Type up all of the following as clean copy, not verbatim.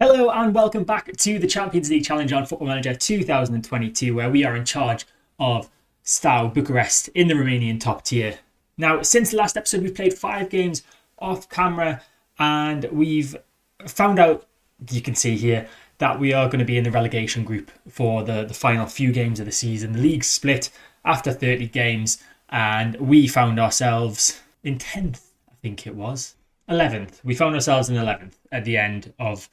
Hello and welcome back to the Champions League Challenge on Football Manager 2022, where we are in charge of Steaua Bucharest in the Romanian top tier. Now, since the last episode, we've played 5 games off camera and we've found out, you can see here, that we are going to be in the relegation group for the final few games of the season. The league split after 30 games and we found ourselves in 10th, I think it was. 11th. We found ourselves in 11th at the end of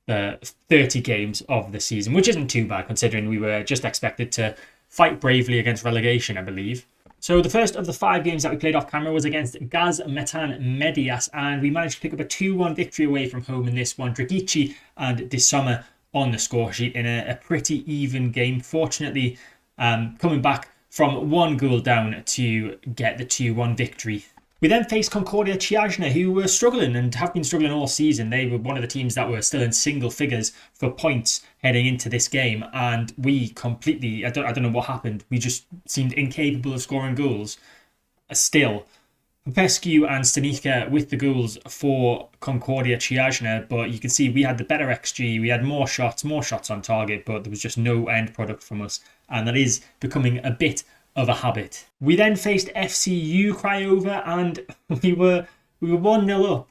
the 30 games of the season, which isn't too bad considering we were just expected to fight bravely against relegation, I believe. So the first of the 5 games that we played off camera was against Gazmetan Medias, and we managed to pick up a 2-1 victory away from home in this one. Dragici and Disoma on the score sheet in a pretty even game. Fortunately, coming back from 1 goal down to get the 2-1 victory. We then faced Concordia Chiajna, who were struggling and have been struggling all season. They were one of the teams that were still in single figures for points heading into this game. And we completely, I don't know what happened. We just seemed incapable of scoring goals. Still, Popescu and Stanica with the goals for Concordia Chiajna. But you can see we had the better XG. We had more shots on target, but there was just no end product from us. And that is becoming a bit of a habit. We then faced FCU Craiova and we were 1-0 up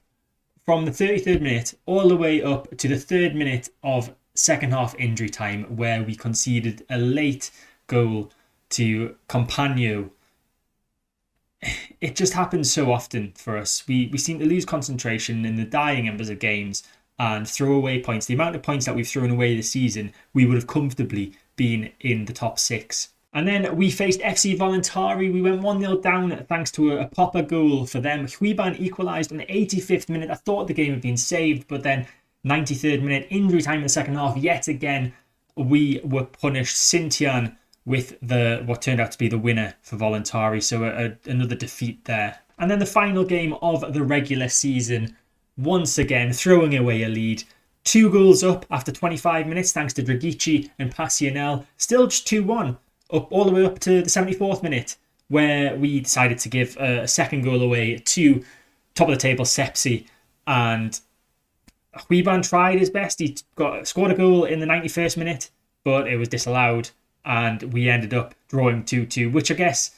from the 33rd minute all the way up to the 3rd minute of second half injury time, where we conceded a late goal to Compagno. It just happens so often for us. We seem to lose concentration in the dying embers of games and throw away points. The amount of points that we've thrown away this season, we would have comfortably been in the top 6. And then we faced FC Voluntari. We went 1-0 down thanks to a Popper goal for them. Huiban equalised on the 85th minute. I thought the game had been saved, but then 93rd minute, injury time in the second half. Yet again, we were punished. Sintian with what turned out to be the winner for Voluntari. So another defeat there. And then the final game of the regular season, once again, throwing away a lead. 2 goals up after 25 minutes thanks to Dragici and Passionel. Still just 2-1. Up all the way up to the 74th minute, where we decided to give a second goal away to top of the table Sepsi, and Huiban tried his best. He scored a goal in the 91st minute, but it was disallowed, and we ended up drawing 2-2, which I guess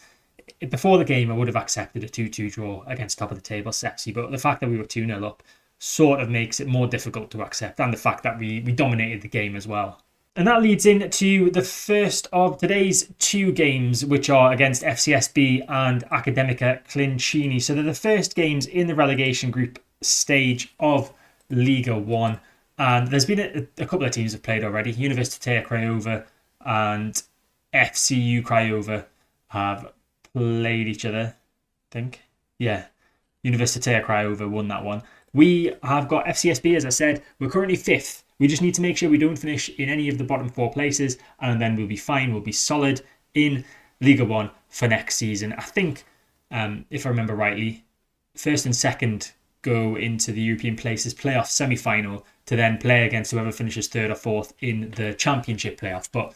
before the game I would have accepted a 2-2 draw against top of the table Sepsi, but the fact that we were 2-0 up sort of makes it more difficult to accept, and the fact that we dominated the game as well. And that leads into the first of today's 2 games, which are against FCSB and Academica Clincini. So they're the first games in the relegation group stage of Liga 1. And there's been a couple of teams have played already. Universitatea Craiova and FCU Craiova have played each other, I think. Yeah, Universitatea Craiova won that one. We have got FCSB, as I said. We're currently 5th. We just need to make sure we don't finish in any of the bottom 4 places, and then we'll be fine. We'll be solid in Liga 1 for next season. I think, if I remember rightly, first and second go into the European places playoff semi-final to then play against whoever finishes 3rd or 4th in the championship playoff. But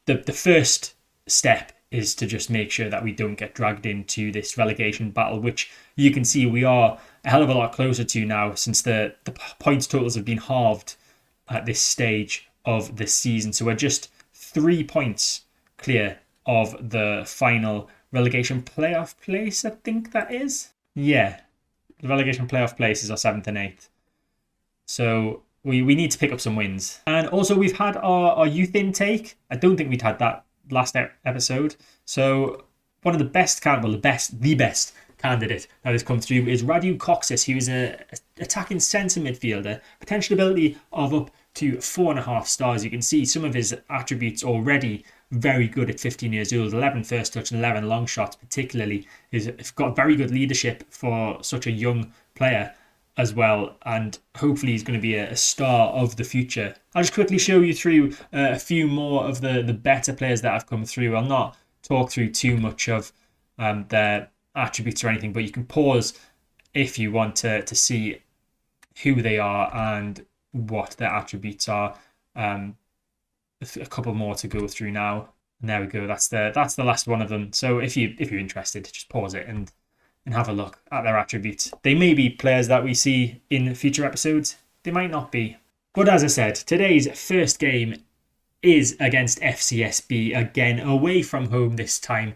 the first step is to just make sure that we don't get dragged into this relegation battle, which you can see we are a hell of a lot closer to now, since the points totals have been halved at this stage of the season. So we're just 3 points clear of the final relegation playoff place, I think that is. Yeah, the relegation playoff places are 7th and 8th. So we need to pick up some wins. And also we've had our youth intake. I don't think we'd had that last episode. So one of the best the best candidate that has come through is Radu Coxis, who is an attacking centre midfielder, potential ability of up to 4.5 stars. You can see some of his attributes already very good at 15 years old. 11 first touch and 11 long shots particularly. He's got very good leadership for such a young player as well, and hopefully he's going to be a star of the future. I'll just quickly show you through a few more of the better players that have come through. I'll not talk through too much of their attributes or anything, but you can pause if you want to see who they are and what their attributes are. A couple more to go through now, and there we go. That's the last one of them. So if you're interested, just pause it and have a look at their attributes. They may be players that we see in future episodes. They might not be. But as I said, today's first game is against FCSB, again away from home this time.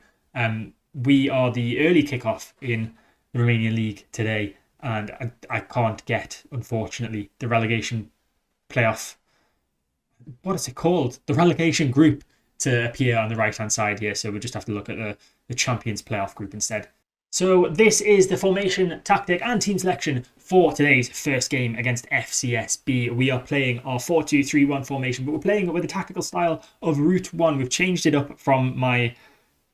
We are the early kickoff in the Romanian League today, and I can't get, unfortunately, the relegation playoff. What is it called? The relegation group to appear on the right-hand side here. So we'll just have to look at the Champions playoff group instead. So this is the formation, tactic and team selection for today's first game against FCSB. We are playing our 4-2-3-1 formation, but we're playing it with a tactical style of Route 1. We've changed it up from my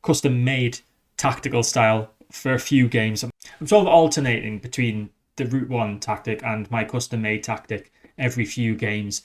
custom-made tactical style for a few games. I'm sort of alternating between the Route 1 tactic and my custom-made tactic every few games,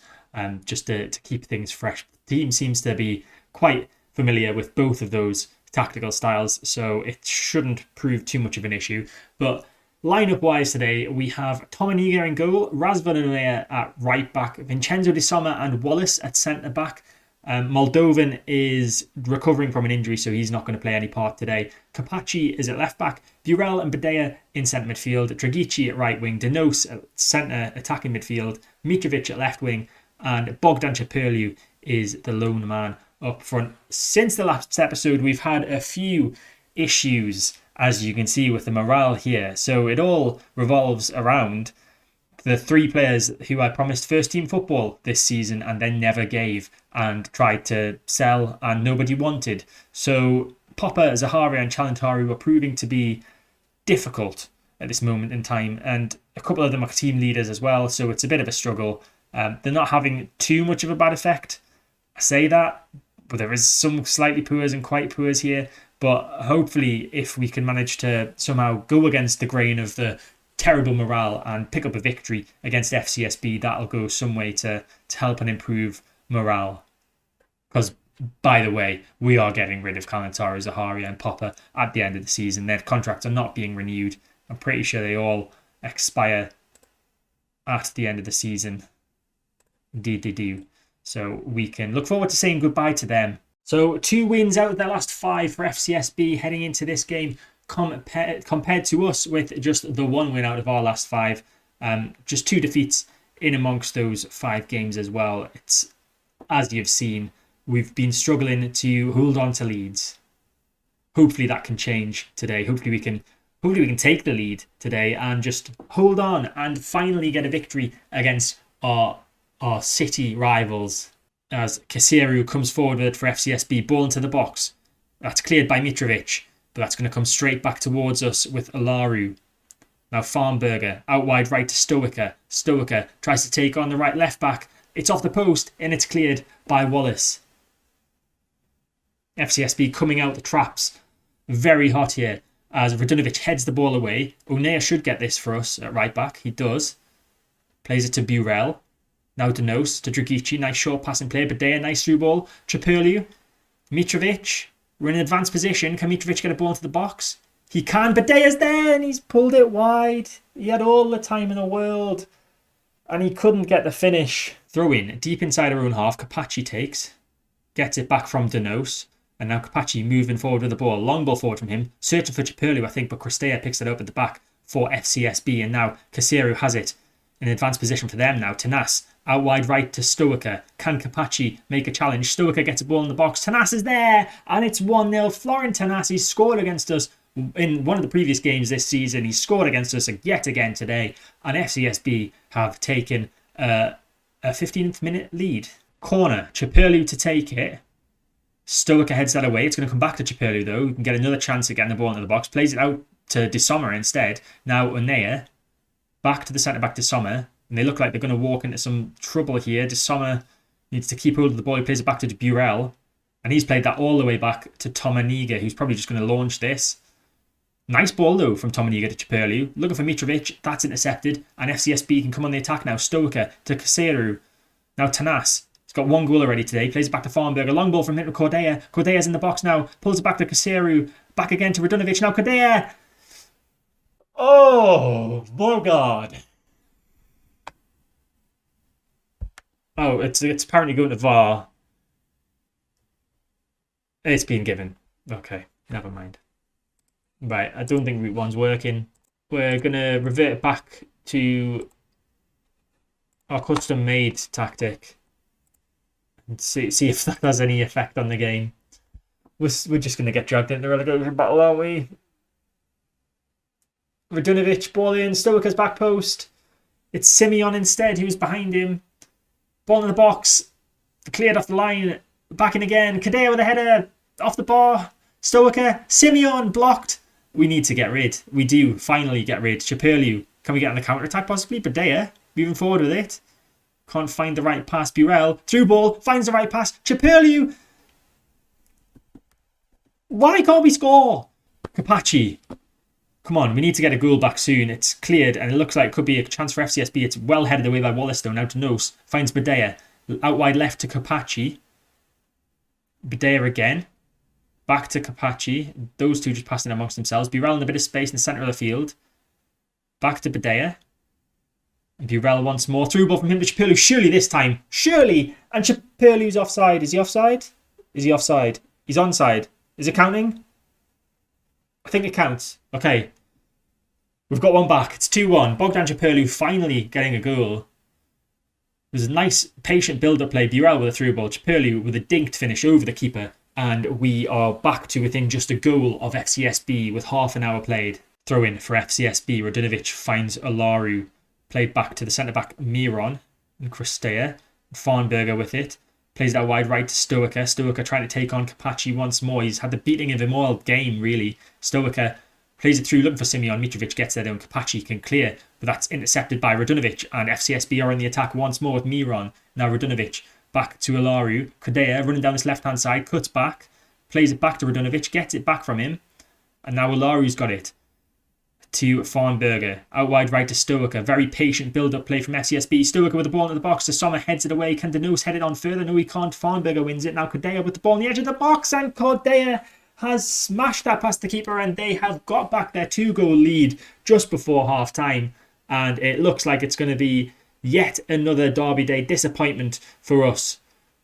just to keep things fresh. The team seems to be quite familiar with both of those tactical styles, so it shouldn't prove too much of an issue. But lineup wise today, we have Tomaniga in goal, Razvan at right back, Vincenzo Di Somma and Wallace at centre back. Moldovan is recovering from an injury, so he's not going to play any part today. Kapachi is at left back, Burel and Badea in centre midfield, Dragici at right wing, Denos at centre attacking midfield, Mitrovic at left wing, and Bogdan Chepurliu is the lone man up front. Since the last episode, we've had a few issues, as you can see with the morale here. So it all revolves around the three players who I promised first team football this season and then never gave and tried to sell and nobody wanted. So Popper, Zaharia and Chalantari were proving to be difficult at this moment in time, and a couple of them are team leaders as well, so it's a bit of a struggle. They're not having too much of a bad effect. I say that, but there is some slightly poors and quite poors here. But hopefully, if we can manage to somehow go against the grain of the terrible morale and pick up a victory against FCSB, that'll go some way to help and improve morale. Because, by the way, we are getting rid of Kalantara, Zaharia and Popper at the end of the season. Their contracts are not being renewed. I'm pretty sure they all expire at the end of the season. Indeed they do. So we can look forward to saying goodbye to them. So 2 wins out of their last 5 for FCSB heading into this game, compared to us with just the 1 win out of our last 5. Just 2 defeats in amongst those 5 games as well. It's, as you've seen, we've been struggling to hold on to leads. Hopefully that can change today. Hopefully we can take the lead today and just hold on and finally get a victory against our city rivals. As Kasiru comes forward with it for FCSB, ball into the box. That's cleared by Mitrovic, but that's going to come straight back towards us with Alaru. Now Farnberger, out wide right to Stoica. Stoica tries to take on the right left back. It's off the post and it's cleared by Wallace. FCSB coming out the traps. Very hot here as Radunovic heads the ball away. Onea should get this for us at right back. He does. Plays it to Burel. Now Denos to Dragici. Nice short passing play. Badea, nice through ball. Chepurliu. Mitrovic. We're in advanced position. Can Mitrovic get a ball into the box? He can. Badea's there and he's pulled it wide. He had all the time in the world and he couldn't get the finish. Throw in deep inside our own half. Kapachi takes. Gets it back from Denos. And now Kapachi moving forward with the ball. Long ball forward from him. Searching for Chepurliu, I think, but Cristea picks it up at the back for FCSB. And now Kasiru has it in advanced position for them now. Tanas out wide right to Stoica. Can Kapachi make a challenge? Stoica gets a ball in the box. Tanas is there and it's 1-0. Florent Tanas, he's scored against us in one of the previous games this season. He's scored against us yet again today. And FCSB have taken a 15th minute lead. Corner, Chepurliu to take it. Stoica heads that away. It's going to come back to Chepurliu though. We can get another chance at getting the ball into the box. Plays it out to Di Somma instead. Now Onea. Back to the centre-back Di Somma. And they look like they're going to walk into some trouble here. Di Somma needs to keep hold of the ball. He plays it back to Burel. And he's played that all the way back to Tomaniga, who's probably just going to launch this. Nice ball, though, from Tomaniga to Chepurliu. Looking for Mitrovic. That's intercepted. And FCSB can come on the attack now. Stoica to Kasiru. Now Tanas. He's got 1 goal already today. Plays it back to Farnberger. Long ball from him to Cordea. Cordea's in the box now. Pulls it back to Kasiru. Back again to Radunovic. Now Cordea. Oh, my God. Oh, it's apparently going to VAR. It's been given. Okay, never mind. Right, I don't think Route 1's working. We're going to revert back to our custom-made tactic and see if that has any effect on the game. We're just going to get dragged into the relegation battle, aren't we? Radunovic, ball in, Stoica's back post. It's Simeon instead who's behind him. Ball in the box, cleared off the line, back in again. Kadea with a header off the bar. Stoica, Simeon blocked. We need to get rid. We do finally get rid. Chaperliu, can we get on the counter attack possibly? Badea, moving forward with it. Can't find the right pass. Burrell, through ball, finds the right pass. Chaperliu. Why can't we score? Kapachi. Come on, we need to get a goal back soon. It's cleared and it looks like it could be a chance for FCSB. It's well headed away by Wallace though. Now to Nos. Finds Badea. Out wide left to Kapachi. Badea again. Back to Kapachi. Those two just passing amongst themselves. Burrell in a bit of space in the centre of the field. Back to Badea. Burrell once more. Through ball from him to Chaperliu. Surely this time. Surely. And Chaperliu's offside. Is he offside? Is he offside? He's onside. Is it counting? I think it counts. Okay. We've got one back. It's 2-1. Bogdan Chaperliu finally getting a goal. There's a nice patient build-up play. Burrell with a through ball. Chaperliu with a dinked finish over the keeper. And we are back to within just a goal of FCSB with half an hour played. Throw in for FCSB. Radunovic finds Olaru. Played back to the centre-back Miron and Christea. Farnberger with it. Plays that wide right to Stoica. Stoica trying to take on Kapachi once more. He's had the beating of him all game, really. Stoica plays it through, looking for Simeon. Mitrovic gets there, though, and Kapachi can clear. But that's intercepted by Radunovic. And FCSB are in the attack once more with Miron. Now Radunovic back to Olaru. Kadea running down this left-hand side. Cuts back. Plays it back to Radunovic. Gets it back from him. And now Olaru's got it. To Farnberger. Out wide right to Stoica. Very patient build-up play from FCSB. Stoica with the ball into the box. To Sommer heads it away. Can Denos head it on further? No, he can't. Farnberger wins it. Now Kadea with the ball on the edge of the box. And Kadea has smashed that past the keeper. And they have got back their 2-goal lead just before half-time. And it looks like it's going to be yet another Derby Day disappointment for us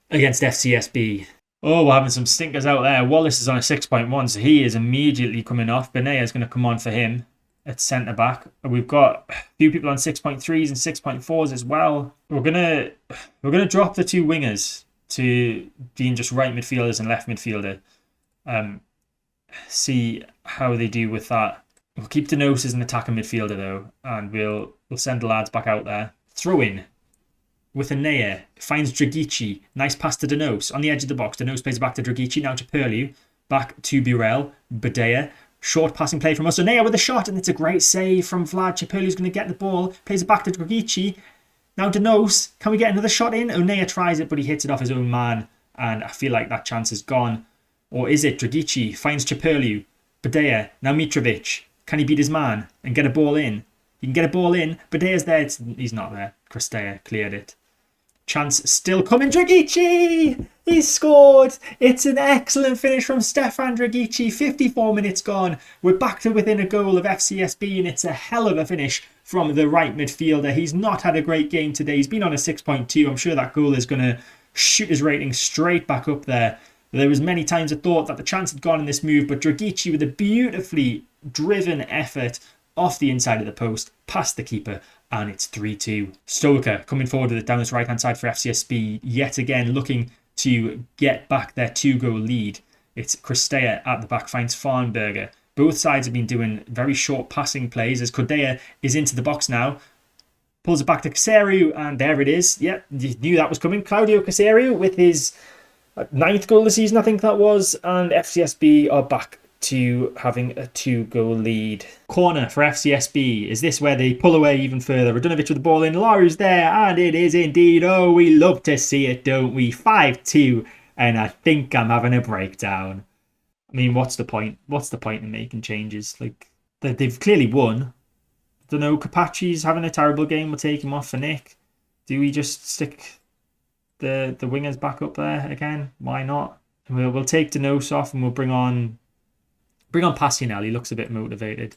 against FCSB. Oh, we're having some stinkers out there. Wallace is on a 6.1, so he is immediately coming off. Benea is going to come on for him at centre back. We've got a few people on 6.3s and 6.4s as well. We're gonna drop the two wingers to being just right midfielders and left midfielder. See how they do with that. We'll keep Denos as an attacking midfielder though, and we'll send the lads back out there. Throw in with Anea. Finds Dragici. Nice pass to Denos on the edge of the box. Denos plays it back to Dragici. Now to Chaperliu. Back to Burrell. Badea. Short passing play from us. Onea with a shot, and it's a great save from Vlad. Chaperliu's going to get the ball. Plays it back to Dragici. Now Denos. Can we get another shot in? Onea tries it, but he hits it off his own man. And I feel like that chance is gone. Or is it? Dragici finds Chaperliu. Badea. Now Mitrovic. Can he beat his man and get a ball in? He can get a ball in. Badea's there. He's not there. Christea cleared it. Chance still coming. Dragici! He's scored. It's an excellent finish from Stefan Dragici. 54 minutes gone. We're back to within a goal of FCSB, and it's a hell of a finish from the right midfielder. He's not had a great game today. He's been on a 6.2. I'm sure that goal is going to shoot his rating straight back up there. There was many times I thought that the chance had gone in this move, but Dragici with a beautifully driven effort off the inside of the post, past the keeper, and it's 3-2. Stoica coming forward with it down this right-hand side for FCSB, yet again looking to get back their 2-goal lead. It's Christea at the back, finds Farnberger. Both sides have been doing very short passing plays as Kodea is into the box now. Pulls it back to Caserio, and there it is. Yeah, you knew that was coming. Claudio Caserio with his 9th goal of the season, I think that was, and FCSB are back to having a 2-goal lead. Corner for FCSB. Is this where they pull away even further? Radunovic with the ball in. Laru's there, and it is indeed. Oh, we love to see it, don't we? 5-2, and I think I'm having a breakdown. I mean, what's the point? What's the point in making changes? Like, they've clearly won. I don't know, Kapachi's having a terrible game. We'll take him off for Nick. Do we just stick the wingers back up there again? Why not? We'll take Denos off and we'll bring on Passinel. He looks a bit motivated.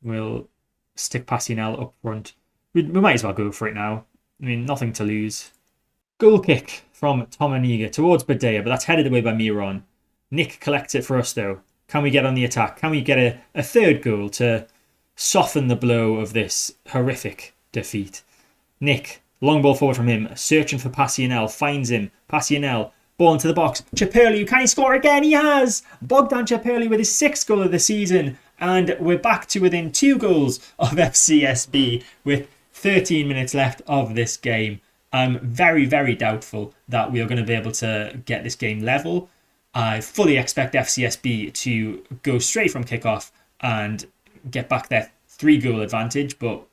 We'll stick Passinel up front. We might as well go for it now. I mean, nothing to lose. Goal kick from Tom Aniga towards Badea, but that's headed away by Miron. Nick collects it for us though. Can we get on the attack? Can we get a third goal to soften the blow of this horrific defeat? Nick Long ball forward from him, searching for Passionel, finds him. Passionel, ball into the box. Chaperliu, can he score again? He has! Bogdan Chaperliu with his 6th goal of the season. And we're back to within 2 goals of FCSB with 13 minutes left of this game. I'm very, very doubtful that we are going to be able to get this game level. I fully expect FCSB to go straight from kickoff and get back their 3-goal advantage, but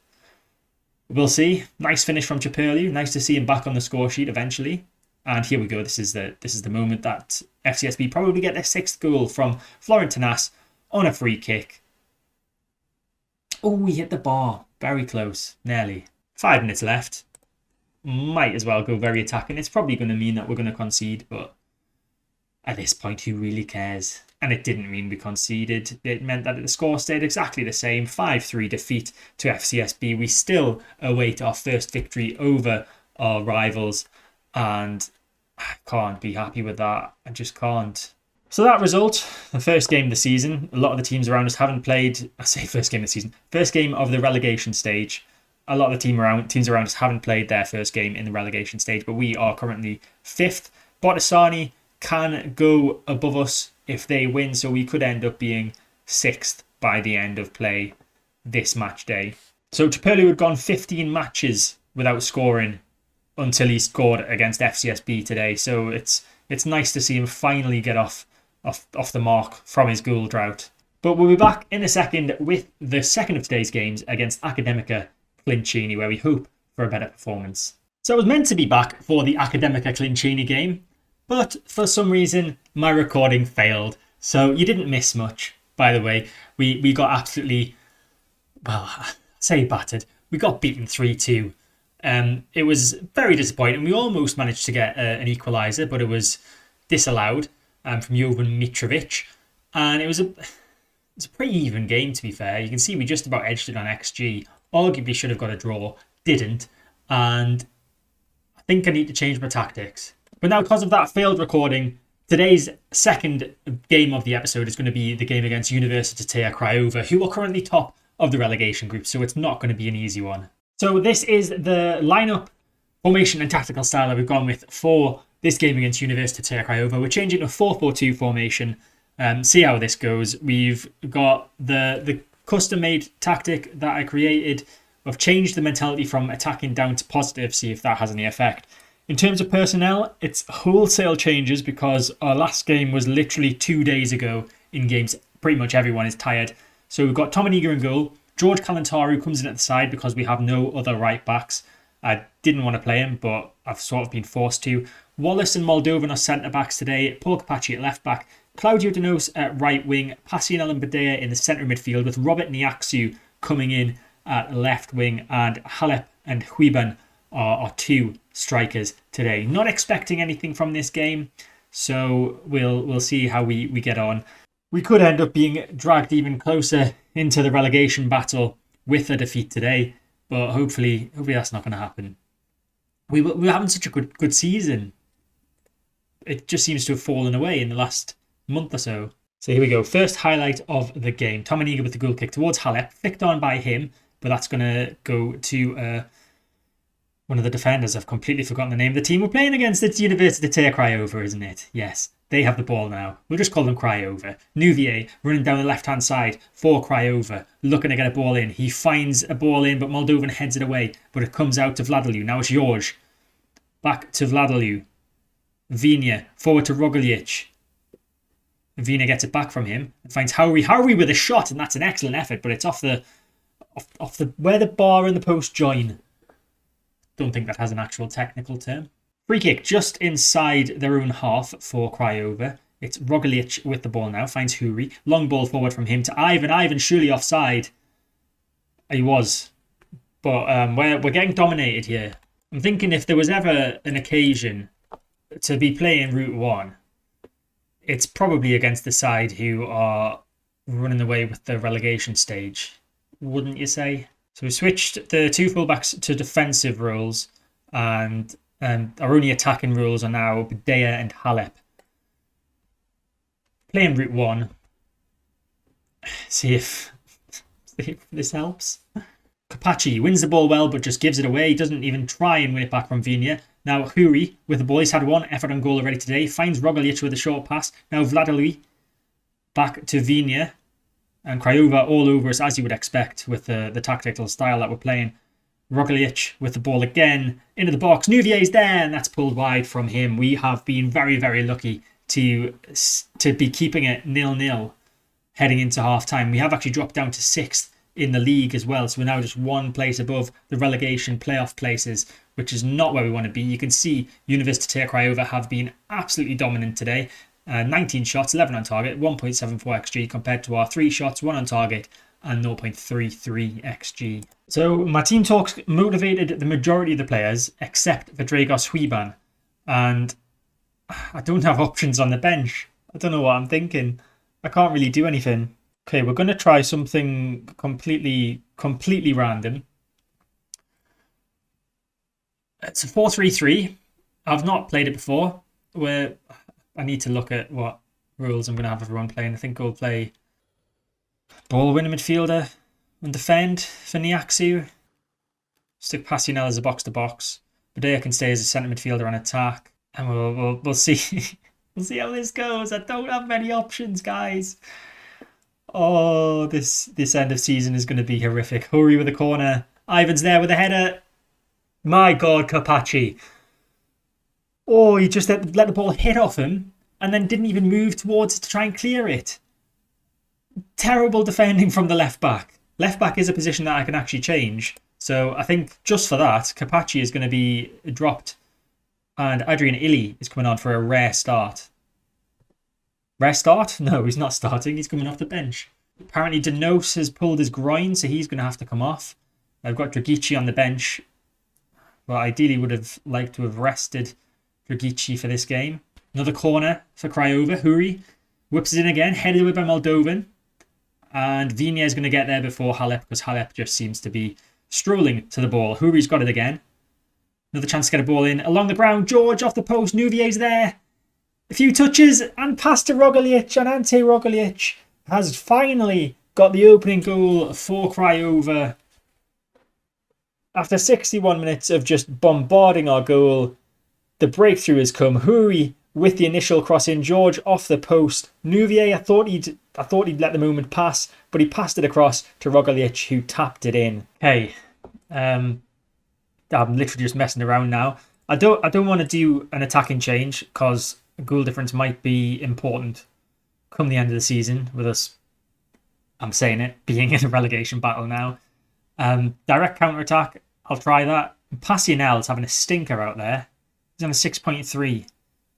we'll see. Nice finish from Chaperliu. Nice to see him back on the score sheet eventually. And here we go. This is the moment that FCSB probably get their 6th goal from Florent Tanas on a free kick. Oh, we hit the bar. Very close. Nearly. 5 minutes left. Might as well go very attacking. It's probably going to mean that we're going to concede, but at this point, who really cares? And it didn't mean we conceded. It meant that the score stayed exactly the same. 5-3 defeat to FCSB. We still await our first victory over our rivals, and I can't be happy with that. I just can't. So that result, the first game of the season. A lot of the teams around us haven't played. I say first game of the season. First game of the relegation stage. A lot of the teams around us haven't played their first game in the relegation stage, but we are currently 5th. Botasani can go above us if they win, so we could end up being 6th by the end of play this match day. So Chaperliu had gone 15 matches without scoring until he scored against FCSB today. So it's nice to see him finally get off the mark from his goal drought. But we'll be back in a second with the second of today's games against Academica Clincini, where we hope for a better performance. So I was meant to be back for the Academica Clincini game, but for some reason my recording failed. So you didn't miss much, by the way. We got absolutely, well, I say battered. We got beaten 3-2. It was very disappointing. We almost managed to get an equaliser, but it was disallowed from Jovan Mitrovic. And it was a pretty even game, to be fair. You can see we just about edged it on XG. Arguably should have got a draw, didn't, and I think I need to change my tactics. But now, because of that failed recording, today's second game of the episode is going to be the game against Universitatea Craiova, who are currently top of the relegation group, so it's not going to be an easy one. So this is the lineup, formation and tactical style that we've gone with for this game against Universitatea Craiova. We're changing to a 4-4-2 formation. See how this goes. We've got the custom-made tactic that I created. I've changed the mentality from attacking down to positive, see if that has any effect. In terms of personnel, it's wholesale changes because our last game was literally 2 days ago in games. Pretty much everyone is tired. So we've got Tomaniga in goal. George Kalantaru comes in at the side because we have no other right backs. I didn't want to play him, but I've sort of been forced to. Wallace and Moldovan are centre backs today. Paul Capacci at left back. Claudio Donos at right wing, Passionel and Badea in the centre midfield, with Robert Niaksu coming in at left wing, and Halep and Huiban are 2 strikers today. Not expecting anything from this game, so we'll see how we get on. We could end up being dragged even closer into the relegation battle with a defeat today, but hopefully that's not going to happen. We're having such a good season. It just seems to have fallen away in the last month or so. So here we go. First highlight of the game. Tomaniga with the goal kick towards Halep. Flicked on by him, but that's going to go to one of the defenders. I've completely forgotten the name of the team we're playing against. It's Universitatea Craiova, isn't it? Yes, they have the ball now. We'll just call them Craiova. Nouvier running down the left-hand side for Craiova, looking to get a ball in. He finds a ball in, but Moldovan heads it away, but it comes out to Vladaliu. Now it's Jorge. Back to Vladaliu. Vina, forward to Roglic. Vina gets it back from him and finds Howery with a shot, and that's an excellent effort, but it's off the where the bar and the post join. Don't think that has an actual technical term. Free kick just inside their own half for Craiova. It's Roglic with the ball now, finds Huri. Long ball forward from him to Ivan. Ivan surely offside. He was. But we're getting dominated here. I'm thinking if there was ever an occasion to be playing Route 1, it's probably against the side who are running away with the relegation stage, wouldn't you say? So we switched the 2 fullbacks to defensive roles, and our only attacking roles are now Badea and Halep. Playing Route 1. See if this helps. Kapachi wins the ball well, but just gives it away. Doesn't even try and win it back from Vinia. Now Huri with the ball. He's had one effort on goal already today. Finds Roglic with a short pass. Now Vladilui back to Vinia. And Craiova all over us, as you would expect, with the tactical style that we're playing. Roglic with the ball again. Into the box. Nuvier's there, and that's pulled wide from him. We have been very, very lucky to be keeping it 0-0 heading into half-time. We have actually dropped down to 6th in the league as well. So we're now just one place above the relegation playoff places, which is not where we want to be. You can see Universitatea Craiova have been absolutely dominant today. 19 shots, 11 on target, 1.74 XG compared to our 3 shots, 1 on target and 0.33 XG. So my team talks motivated the majority of the players except for Dragos Huiban. And I don't have options on the bench. I don't know what I'm thinking. I can't really do anything. Okay, we're going to try something completely random. It's a 4-3-3. I've not played it before. Where I need to look at what rules I'm going to have everyone playing. I think we'll play ball winner midfielder and defend for Niaksu. Stick Passionel as a box-to-box. Badea can stay as a centre midfielder on attack. And we'll see. We'll see how this goes. I don't have many options, guys. Oh, this end of season is going to be horrific. Hurry with a corner. Ivan's there with a header. My God, Kapachi. Oh, he just let the ball hit off him and then didn't even move towards it to try and clear it. Terrible defending from the left back. Left back is a position that I can actually change. So I think just for that, Kapachi is going to be dropped. And Adrian Illy is coming on for a rare start. Rare start? No, he's not starting. He's coming off the bench. Apparently Denos has pulled his groin, so he's going to have to come off. I've got Dragici on the bench. Well, ideally would have liked to have rested Dragici for this game. Another corner for Craiova. Huri whips it in again. Headed away by Moldovan. And Vinia is going to get there before Halep, because Halep just seems to be strolling to the ball. Huri's got it again. Another chance to get a ball in. Along the ground, George off the post. Nuvier's there. A few touches and pass to Roglic. And Ante Roglic has finally got the opening goal for Craiova. After 61 minutes of just bombarding our goal, the breakthrough has come. Huri with the initial cross in. George off the post. Nuvier, I thought he'd let the moment pass, but he passed it across to Roglic, who tapped it in. Hey, I'm literally just messing around now. I don't want to do an attacking change because goal difference might be important come the end of the season with us, I'm saying it, being in a relegation battle now. Direct counter-attack, I'll try that. Passionel is having a stinker out there. He's on a 6.3.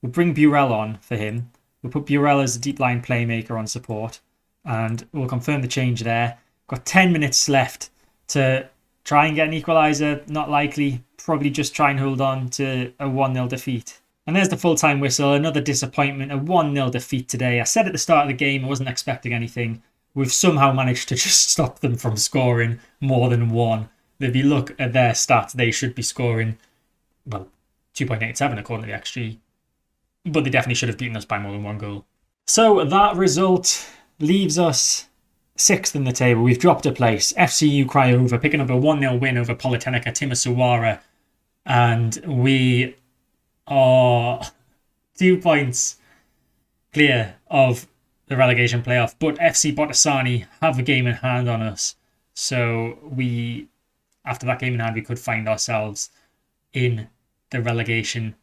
We'll bring Burel on for him. We'll put Burel as a deep line playmaker on support. And we'll confirm the change there. Got 10 minutes left to try and get an equaliser. Not likely. Probably just try and hold on to a 1-0 defeat. And there's the full-time whistle. Another disappointment. A 1-0 defeat today. I said at the start of the game I wasn't expecting anything. We've somehow managed to just stop them from scoring more than one. If you look at their stats, they should be scoring, well, 2.87 according to the XG. But they definitely should have beaten us by more than one goal. So that result leaves us 6th in the table. We've dropped a place. FCU Craiova picking up a 1-0 win over Politehnica Timisoara. And we are 2 points clear of the relegation playoff. But FC Botasani have a game in hand on us. So after that game in hand, we could find ourselves in the relegation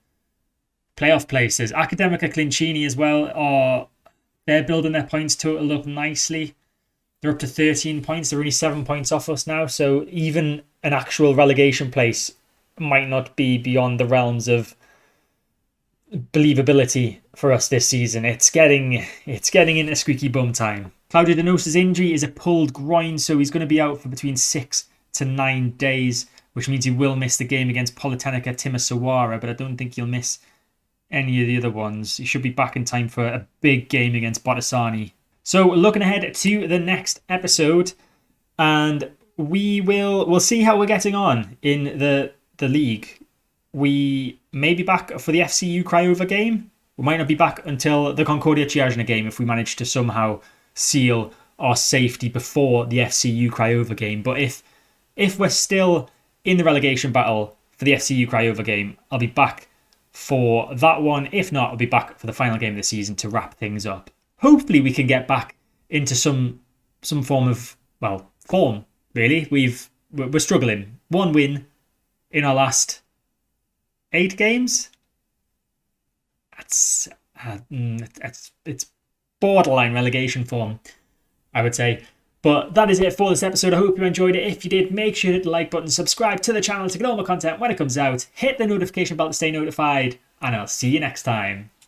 playoff places. Academica Clincini as well, they're building their points total up nicely. They're up to 13 points. They're only 7 points off us now. So even an actual relegation place might not be beyond the realms of believability for us this season. It's getting into squeaky bum time. Claudio Denos' injury is a pulled groin, so he's going to be out for between 6 to 9 days, which means he will miss the game against Politehnica Timisoara, but I don't think he'll miss any of the other ones. He should be back in time for a big game against Botasani. So looking ahead to the next episode, and we'll see how we're getting on in the league. We may be back for the FCU Craiova game. We might not be back until the Concordia Chiajna game if we manage to somehow seal our safety before the FCU Craiova game. But if If we're still in the relegation battle for the FCU Craiova game, I'll be back for that one. If not, I'll be back for the final game of the season to wrap things up. Hopefully we can get back into some form of, form, really. We're struggling. 1 win in our last 8 games. It's borderline relegation form, I would say. But that is it for this episode. I hope you enjoyed it. If you did, make sure to hit the like button, subscribe to the channel to get all my content when it comes out, hit the notification bell to stay notified, and I'll see you next time.